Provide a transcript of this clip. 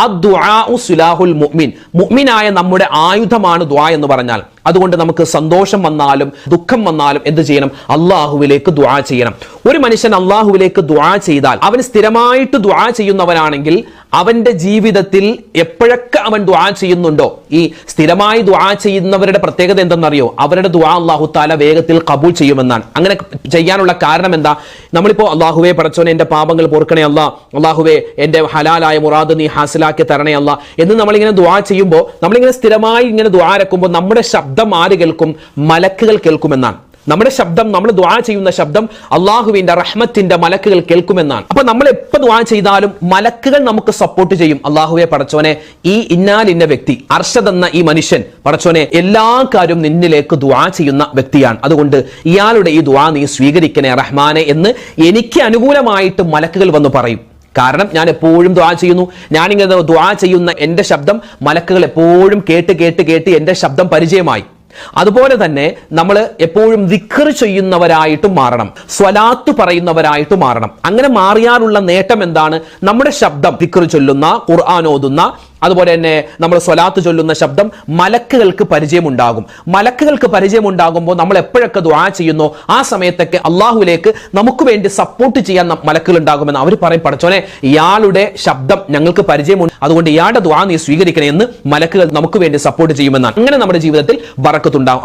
അദ്ദുആഉ സിലാഹുൽ മുഅ്മിൻ, മുഅ്മിനായ നമ്മുടെ ആയുധമാണ് ദുആ എന്ന് പറഞ്ഞാൽ. അതുകൊണ്ട് നമുക്ക് സന്തോഷം വന്നാലും ദുഃഖം വന്നാലും എന്ത് ചെയ്യണം? അള്ളാഹുവിലേക്ക് ദുആ ചെയ്യണം. ഒരു മനുഷ്യൻ അള്ളാഹുവിലേക്ക് ദുആ ചെയ്താൽ, അവൻ സ്ഥിരമായിട്ട് ദുആ ചെയ്യുന്നവനാണെങ്കിൽ അവന്റെ ജീവിതത്തിൽ എപ്പോഴൊക്കെ അവൻ ദുആ ചെയ്യുന്നുണ്ടോ, ഈ സ്ഥിരമായി ദുആ ചെയ്യുന്നവരുടെ പ്രത്യേകത എന്തെന്നറിയോ? അവരുടെ ദുആ അല്ലാഹു തആല വേഗത്തിൽ ഖബൂൽ ചെയ്യുമെന്നാണ്. അങ്ങനെ ചെയ്യാനുള്ള കാരണം എന്താ? നമ്മളിപ്പോ അല്ലാഹുവേ പടച്ചോനെ എന്റെ പാപങ്ങൾ പൊറുക്കണേ അല്ലാ, അല്ലാഹുവേ എന്റെ ഹലാലായ മുറാദ് നീ ഹാസിലാക്കി തരണേ അല്ലാ എന്ന് നമ്മളിങ്ങനെ ദുആ ചെയ്യുമ്പോൾ, നമ്മളിങ്ങനെ സ്ഥിരമായി ഇങ്ങനെ ദുആ ഇറക്കുമ്പോൾ നമ്മുടെ ശബ്ദം ആര് കേൾക്കും? മലക്കുകൾ കേൾക്കുമെന്നാണ്. നമ്മുടെ ശബ്ദം, നമ്മൾ ദുആ ചെയ്യുന്ന ശബ്ദം അള്ളാഹുവിന്റെ റഹ്മത്തിന്റെ മലക്കുകൾ കേൾക്കുമെന്നാണ്. അപ്പൊ നമ്മൾ എപ്പോ ദുആ ചെയ്താലും മലക്കുകൾ നമുക്ക് സപ്പോർട്ട് ചെയ്യും. അള്ളാഹുവെ പടച്ചോനെ, ഈ ഇന്ന വ്യക്തി അർഷദ് എന്ന ഈ മനുഷ്യൻ പടച്ചോനെ എല്ലാ കാര്യവും നിന്നിലേക്ക് ദുആ ചെയ്യുന്ന വ്യക്തിയാണ്, അതുകൊണ്ട് ഇയാളുടെ ഈ ദുആ നീ സ്വീകരിക്കണേ റഹ്മാനെ എന്ന് എനിക്ക് അനുകൂലമായിട്ട് മലക്കുകൾ വന്ന് പറയും. കാരണം ഞാൻ എപ്പോഴും ദുആ ചെയ്യുന്നു, ഞാനിങ്ങനെ ദുആ ചെയ്യുന്ന എന്റെ ശബ്ദം മലക്കുകൾ എപ്പോഴും കേട്ട് കേട്ട് കേട്ട് എന്റെ ശബ്ദം പരിചയമായി. അതുപോലെ തന്നെ നമ്മൾ എപ്പോഴും ദിക്ർ ചെയ്യുന്നവരായിട്ടും മാറണം, സ്വലാത്ത് പറയുന്നവരായിട്ട് മാറണം. അങ്ങനെ മാറിയാലുള്ള നേട്ടം എന്താണ്? നമ്മുടെ ശബ്ദം ദിക്ർ ചൊല്ലുന്ന, ഖുർആൻ ഓതുന്ന, അതുപോലെ തന്നെ നമ്മൾ സ്വലാത്ത് ചൊല്ലുന്ന ശബ്ദം മലക്കുകൾക്ക് പരിചയമുണ്ടാകും. മലക്കുകൾക്ക് പരിചയമുണ്ടാകുമ്പോൾ നമ്മൾ എപ്പോഴൊക്കെ ദുആ ചെയ്യുന്നോ ആ സമയത്തൊക്കെ അള്ളാഹുവിലേക്ക് നമുക്ക് വേണ്ടി സപ്പോർട്ട് ചെയ്യാൻ മലക്കുകൾ ഉണ്ടാകുമെന്ന് അവർ പറയും. പടച്ചോനെ, ഇയാളുടെ ശബ്ദം ഞങ്ങൾക്ക് പരിചയമുണ്ട്, അതുകൊണ്ട് ഇയാളുടെ ദുആ നീ സ്വീകരിക്കണേ എന്ന് മലക്കുകൾ നമുക്ക് വേണ്ടി സപ്പോർട്ട് ചെയ്യുമെന്നാണ്. അങ്ങനെ നമ്മുടെ ജീവിതത്തിൽ ബറക്കത്തുണ്ടാകും.